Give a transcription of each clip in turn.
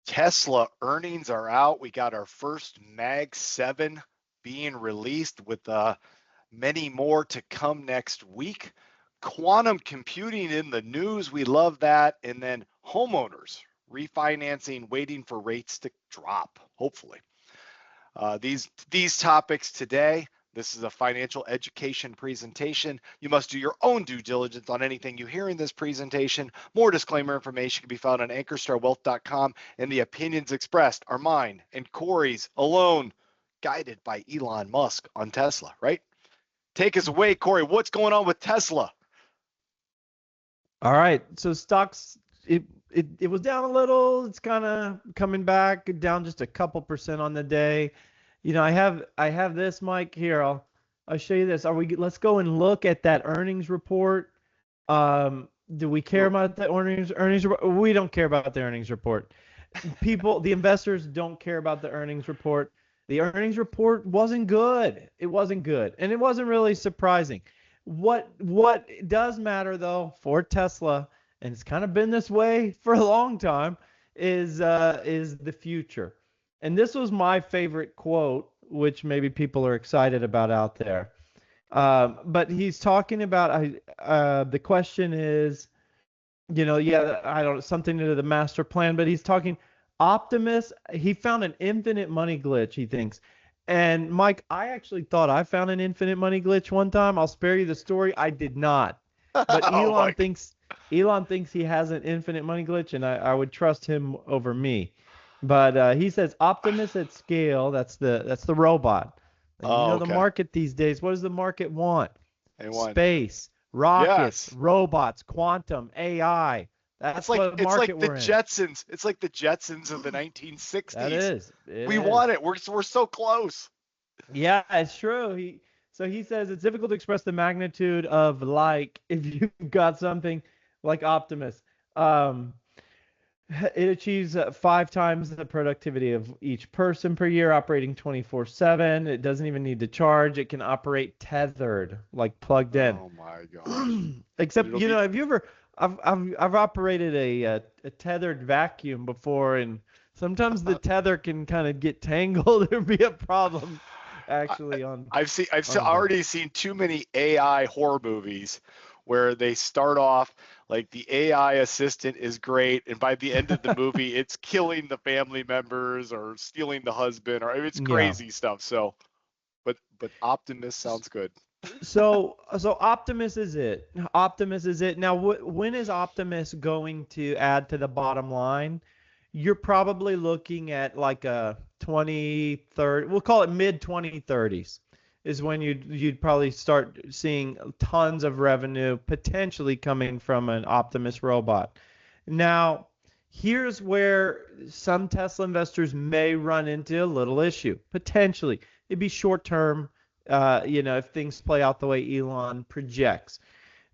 Tesla earnings are out. We got our first Mag 7 being released with many more to come next week. Quantum computing in the news. We love that. And then homeowners refinancing, waiting for rates to drop, hopefully. These topics today. This is a financial education presentation. You must do your own due diligence on anything you hear in this presentation. More disclaimer information can be found on ankerstarwealth.com, and the opinions expressed are mine and Corey's alone, guided by Elon Musk on Tesla, right? Take us away, Corey. What's going on with Tesla? All right. So stocks, it was down a little. It's kind of coming back down just a couple percent on the day. You know, I have this, Mike, here. I'll show you this. Let's go and look at that earnings report. Do we care about the earnings report? We don't care about the earnings report. The investors don't care about the earnings report. The earnings report wasn't good. It wasn't good. And it wasn't really surprising. What does matter though for Tesla, and it's kind of been this way for a long time, is the future. And this was my favorite quote, which maybe people are excited about out there. But he's talking about the question is, you know, yeah, I don't know, something to the master plan, but he's talking Optimus. He found an infinite money glitch, he thinks. And Mike, I actually thought I found an infinite money glitch one time. I'll spare you the story. I did not. But Elon thinks he has an infinite money glitch, and I would trust him over me. But he says Optimus at scale. That's the robot. And the market these days. What does the market want? Space, rockets, robots, quantum, AI. That's what market we're in. Jetsons. It's like the Jetsons of the 1960s. That is. We want it. We're so close. Yeah, it's true. So he says it's difficult to express the magnitude of if you've got something like Optimus. It achieves 5 times the productivity of each person per year, operating 24/7. It doesn't even need to charge. It can operate tethered, like plugged in. Oh my gosh! Except have you ever? I've operated a tethered vacuum before, and sometimes the tether can kind of get tangled. There'd be a problem actually I've already seen too many AI horror movies where they start off like the AI assistant is great, and by the end of the movie, it's killing the family members or stealing the husband, or it's crazy stuff. So, but Optimus sounds good. So Optimus is it. Optimus is it. Now, when is Optimus going to add to the bottom line? You're probably looking at like a 2030. We'll call it mid 2030s. Is when you'd probably start seeing tons of revenue potentially coming from an Optimus robot. Now, here's where some Tesla investors may run into a little issue. Potentially, it'd be short term, if things play out the way Elon projects.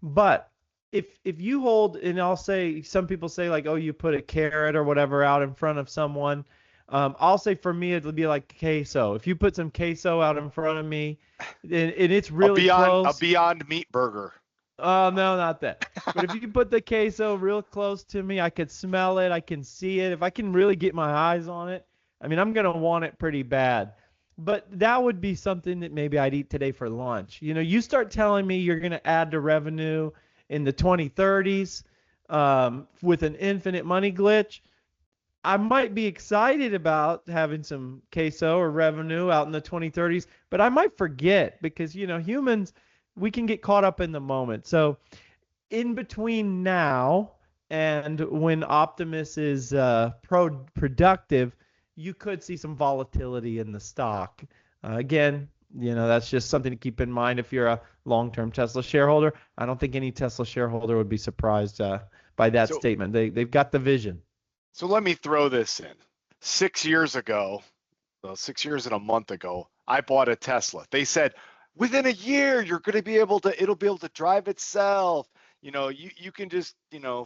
But if you hold, and I'll say, some people say like, oh, you put a carrot or whatever out in front of someone. I'll say for me, it'll be like queso. If you put some queso out in front of me, and it's really close. A Beyond Meat burger. Oh, no, not that. But if you put the queso real close to me, I could smell it. I can see it. If I can really get my eyes on it, I mean, I'm going to want it pretty bad. But that would be something that maybe I'd eat today for lunch. You start telling me you're going to add to revenue in the 2030s with an infinite money glitch. I might be excited about having some queso or revenue out in the 2030s, but I might forget because, humans, we can get caught up in the moment. So in between now and when Optimus is productive, you could see some volatility in the stock. Again, that's just something to keep in mind if you're a long-term Tesla shareholder. I don't think any Tesla shareholder would be surprised by that statement. They've got the vision. So let me throw this in. 6 years ago, 6 years and a month ago, I bought a Tesla. They said, within a year, it'll be able to drive itself. You can just,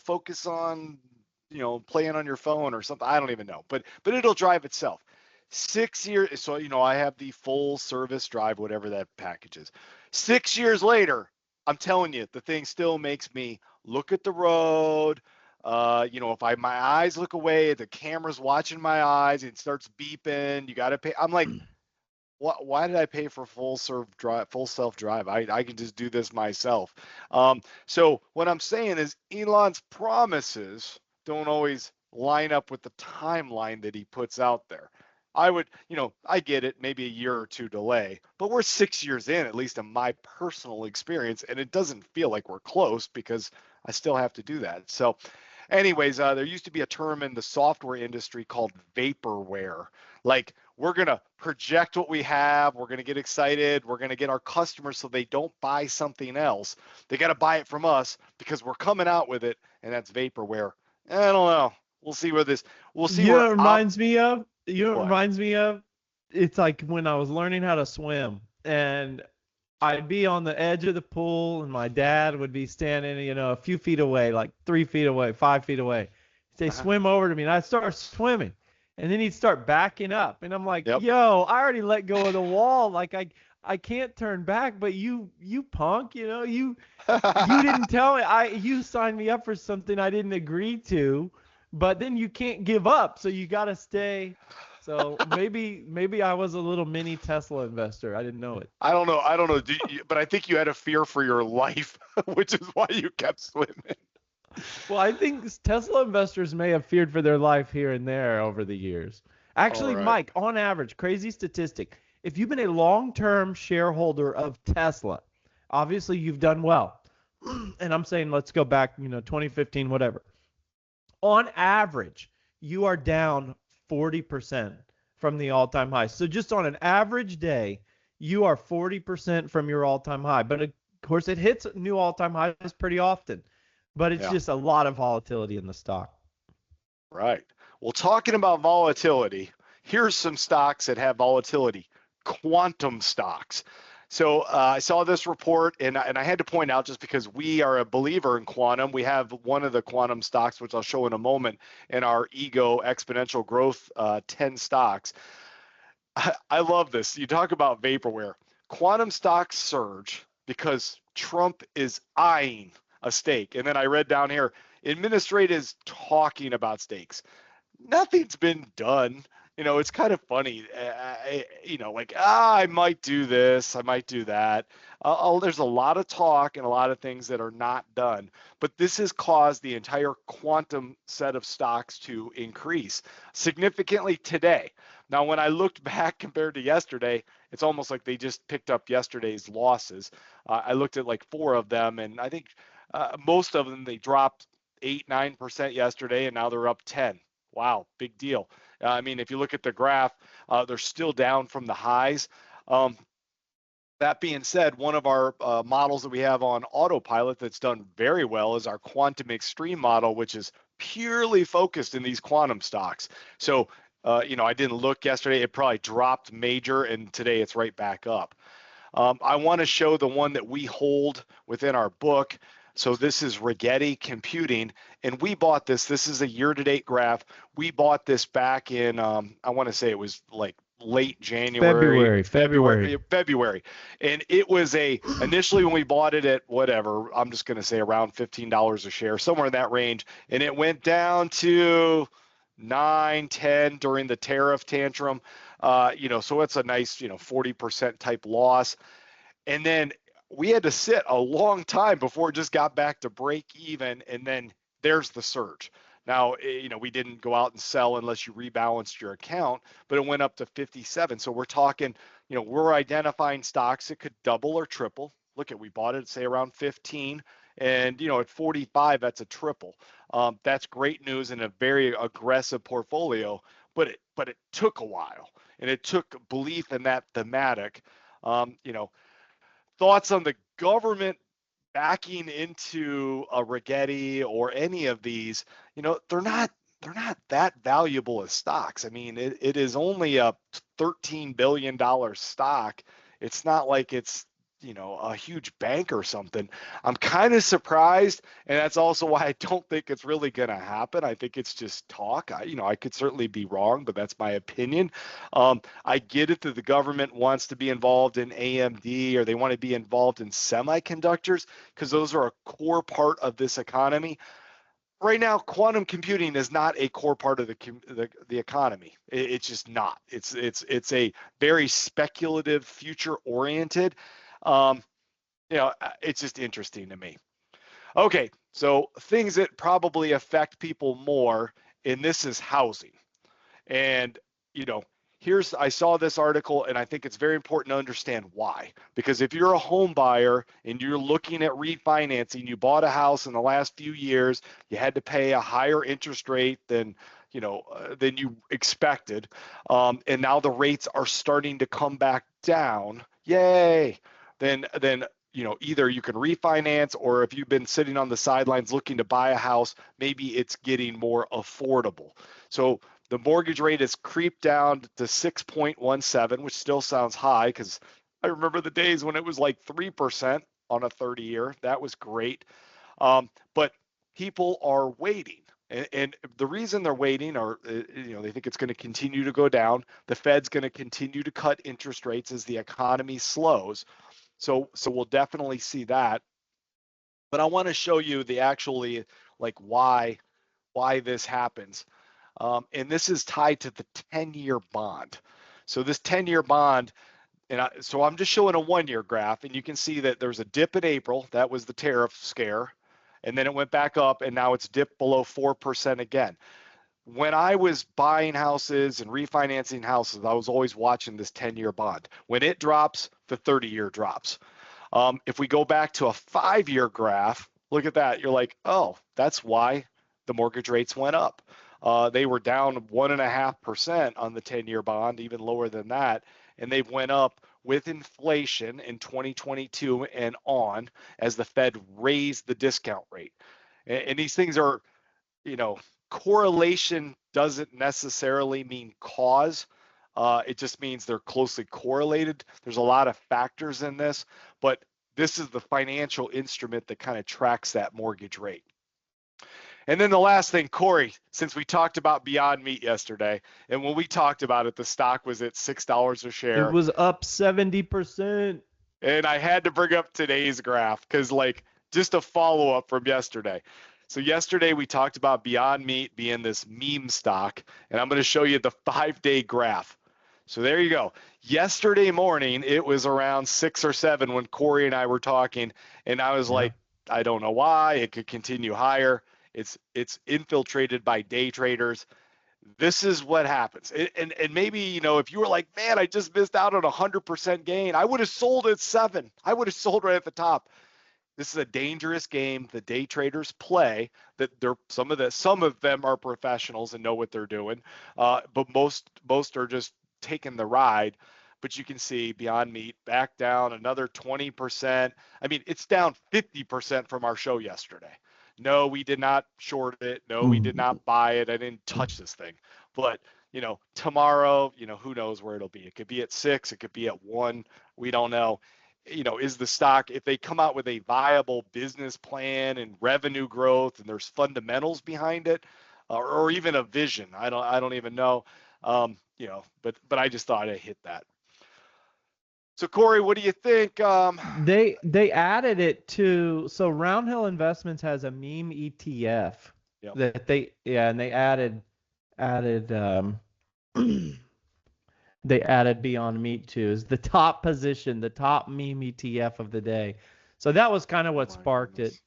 focus on, playing on your phone or something. I don't even know, but it'll drive itself. 6 years. So, I have the full service drive, whatever that package is. 6 years later, I'm telling you, the thing still makes me look at the road, If my eyes look away, the camera's watching my eyes, it starts beeping. You got to pay. I'm like, why did I pay for full self drive? I can just do this myself. So what I'm saying is Elon's promises don't always line up with the timeline that he puts out there. I get it, maybe a year or two delay, but we're 6 years in, at least in my personal experience, and it doesn't feel like we're close because I still have to do that. So anyways, there used to be a term in the software industry called vaporware. Like, we're going to project what we have. We're going to get excited. We're going to get our customers so they don't buy something else. They got to buy it from us because we're coming out with it, and that's vaporware. I don't know. We'll see where this, we'll see You know where, what it reminds me of? You know what it what? reminds me of? It's like when I was learning how to swim, and I'd be on the edge of the pool, and my dad would be standing, a few feet away, like 3 feet away, 5 feet away. He'd say, Uh-huh. swim over to me, and I'd start swimming. And then he'd start backing up. And I'm like, Yep. yo, I already let go of the wall. Like I can't turn back, but you punk, you didn't tell me. You signed me up for something I didn't agree to, but then you can't give up, so you got to stay. So maybe I was a little mini Tesla investor. I didn't know it. I don't know. But I think you had a fear for your life, which is why you kept swimming. Well, I think Tesla investors may have feared for their life here and there over the years. All Actually, right. Mike, on average, crazy statistic, if you've been a long-term shareholder of Tesla, obviously you've done well. And I'm saying let's go back, 2015, whatever. On average, you are down 40% from the all-time high. So just on an average day, you are 40% from your all-time high. But of course, it hits new all-time highs pretty often. But it's Yeah. just a lot of volatility in the stock. Right. Well, talking about volatility, here's some stocks that have volatility. Quantum stocks. So I saw this report, and I had to point out, just because we are a believer in quantum, we have one of the quantum stocks, which I'll show in a moment, in our Ego Exponential Growth 10 stocks. I love this. You talk about vaporware. Quantum stocks surge because Trump is eyeing a stake. And then I read down here, administrators talking about stakes. Nothing's been done. It's kind of funny. I might do this, I might do that. There's a lot of talk and a lot of things that are not done. But this has caused the entire quantum set of stocks to increase significantly today. Now, when I looked back compared to yesterday, it's almost like they just picked up yesterday's losses. I looked at like 4 of them, and I think most of them, they dropped 8-9% yesterday, and now they're up 10. Wow, big deal. I mean, if you look at the graph, they're still down from the highs. That being said, one of our models that we have on autopilot that's done very well is our quantum extreme model, which is purely focused in these quantum stocks. So, I didn't look yesterday. It probably dropped major, and today it's right back up. I want to show the one that we hold within our book. So this is Rigetti Computing, and we bought this. This is a year-to-date graph. We bought this back in, I want to say it was like late January, February. And it was initially when we bought it at whatever, I'm just going to say around $15 a share, somewhere in that range. And it went down to 9, 10 during the tariff tantrum. So it's a nice, 40% type loss. And then we had to sit a long time before it just got back to break even. And then there's the surge. Now, we didn't go out and sell unless you rebalanced your account, but it went up to 57. So we're talking, we're identifying stocks that could double or triple. Look at, we bought it, say around 15. And, at 45, that's a triple. That's great news in a very aggressive portfolio, but it took a while, and it took belief in that thematic. Thoughts on the government backing into a Rigetti or any of these? They're not that valuable as stocks. I mean, it is only a $13 billion stock. It's not like it's a huge bank or something. I'm kind of surprised, and that's also why I don't think it's really going to happen. I think it's just talk. I could certainly be wrong, but that's my opinion. I get it that the government wants to be involved in AMD, or they want to be involved in semiconductors, because those are a core part of this economy. right now, quantum computing is not a core part of the economy. It's just not. It's a very speculative, future oriented. It's just interesting to me. Okay, so things that probably affect people more, and this is housing. And, you know, I saw this article, and I think it's very important to understand why. Because if you're a home buyer and you're looking at refinancing, you bought a house in the last few years, you had to pay a higher interest rate than you expected, and now the rates are starting to come back down. Yay! Then either you can refinance, or if you've been sitting on the sidelines looking to buy a house, maybe it's getting more affordable. So the mortgage rate has creeped down to 6.17, which still sounds high, because I remember the days when it was like 3% on a 30-year. That was great. But people are waiting. And the reason they're waiting are, they think it's going to continue to go down. The Fed's going to continue to cut interest rates as the economy slows. So we'll definitely see that. But I want to show you the actually like why this happens. And this is tied to the 10-year bond. So this 10-year bond, so I'm just showing a 1-year graph, and you can see that there's a dip in April. That was the tariff scare. And then it went back up, and now it's dipped below 4% again. When I was buying houses and refinancing houses, I was always watching this 10-year bond. When it drops, the 30-year drops. If we go back to a 5-year graph, look at that. You're like, oh, that's why the mortgage rates went up. They were down 1.5% on the 10-year bond, even lower than that. And they went up with inflation in 2022 and on as the Fed raised the discount rate. And these things are, correlation doesn't necessarily mean cause. It just means they're closely correlated. There's a lot of factors in this, but this is the financial instrument that kind of tracks that mortgage rate. And then the last thing, Corey, since we talked about Beyond Meat yesterday, and when we talked about it, the stock was at $6 a share. It was up 70%. And I had to bring up today's graph because, just a follow-up from yesterday. So yesterday we talked about Beyond Meat being this meme stock, and I'm going to show you the 5-day graph. So there you go. Yesterday morning, it was around 6 or 7 when Corey and I were talking, and I was like, I don't know why. It could continue higher. It's infiltrated by day traders. This is what happens. And maybe, if you were like, man, I just missed out on 100% gain, I would have sold at 7. I would have sold right at the top. This is a dangerous game the day traders play. That some of them are professionals and know what they're doing, but most are just taking the ride. But you can see Beyond Meat back down another 20%. I mean, it's down 50% from our show yesterday. No, we did not short it. No, we did not buy it. I didn't touch this thing. But, tomorrow, who knows where it'll be. It could be at 6. It could be at 1. We don't know. Is the stock, if they come out with a viable business plan and revenue growth and there's fundamentals behind it, or even a vision, I don't even know, but I just thought I'd hit that. So Corey, what do you think? They added it to, so Roundhill Investments has a meme ETF that they added they added Beyond Meat to is the top position, the top meme ETF of the day. So that was kind of what sparked it.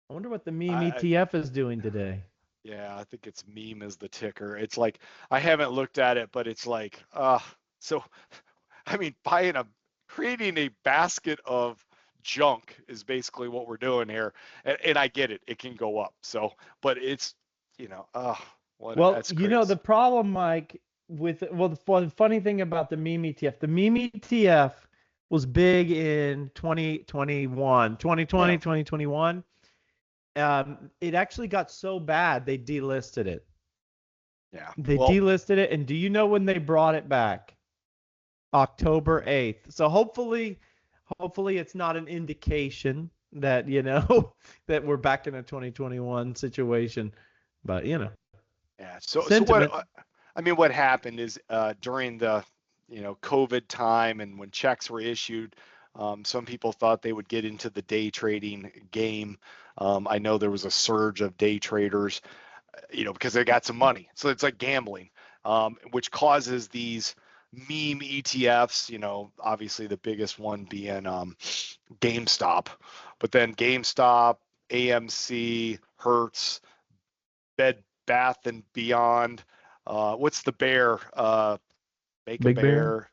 I wonder what the meme ETF is doing today. Yeah, I think it's meme is the ticker. It's like, I haven't looked at it, but it's like, so I mean, creating a basket of junk is basically what we're doing here. And I get it. It can go up. So, but it's, that's crazy. The problem, Mike, the funny thing about the meme ETF was big in 2021. It actually got so bad, they delisted it. Yeah. They delisted it. And do you know when they brought it back? October 8th. So hopefully it's not an indication that, that we're back in a 2021 situation, but Yeah. So what happened is, during the, COVID time and when checks were issued, Some people thought they would get into the day trading game. I know there was a surge of day traders, because they got some money. So it's like gambling, which causes these meme ETFs, obviously the biggest one being GameStop, but then GameStop, AMC, Hertz, Bed Bath and Beyond. What's the bear? Make a Big Bear.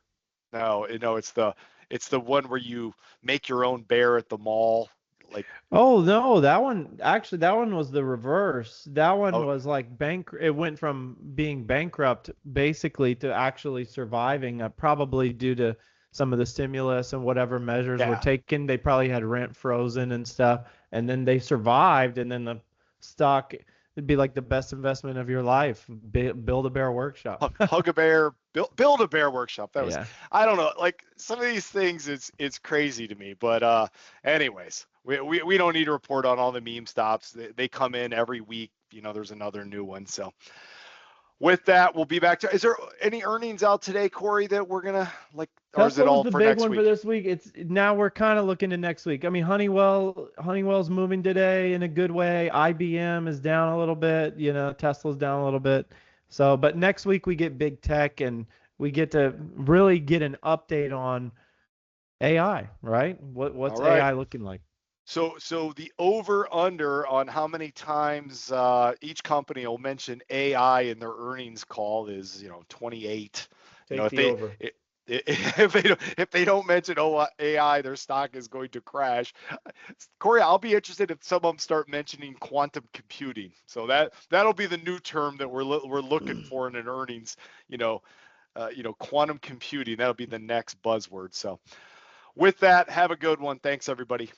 bear. No, it's the one where you make your own bear at the mall. Like, Oh no, that one actually that one was the reverse. That one oh was like it went from being bankrupt basically to actually surviving, probably due to some of the stimulus and whatever measures were yeah, taken. They probably had rent frozen and stuff, and then they survived, and then the stock it'd be like the best investment of your life. Build a bear workshop. hug a bear, build a bear workshop. That was, Yeah. I don't know, like some of these things, it's crazy to me. But anyways, we don't need to report on all the meme stops. They come in every week. There's another new one. So with that, we'll be back to. Is there any earnings out today, Corey, that we're gonna like, or is it Tesla was all the for big next one for week? this week. It's now we're kind of looking to next week. I mean, Honeywell's moving today in a good way. IBM is down a little bit. Tesla's down a little bit. So, but next week we get big tech and we get to really get an update on AI, right? All What's right. AI looking like? So the over under on how many times each company will mention AI in their earnings call is 28. Take If the they over. if they don't mention AI, their stock is going to crash. Corey, I'll be interested if some of them start mentioning quantum computing. So that'll be the new term that we're looking for in an earnings. Quantum computing. That'll be the next buzzword. So with that, have a good one. Thanks, everybody.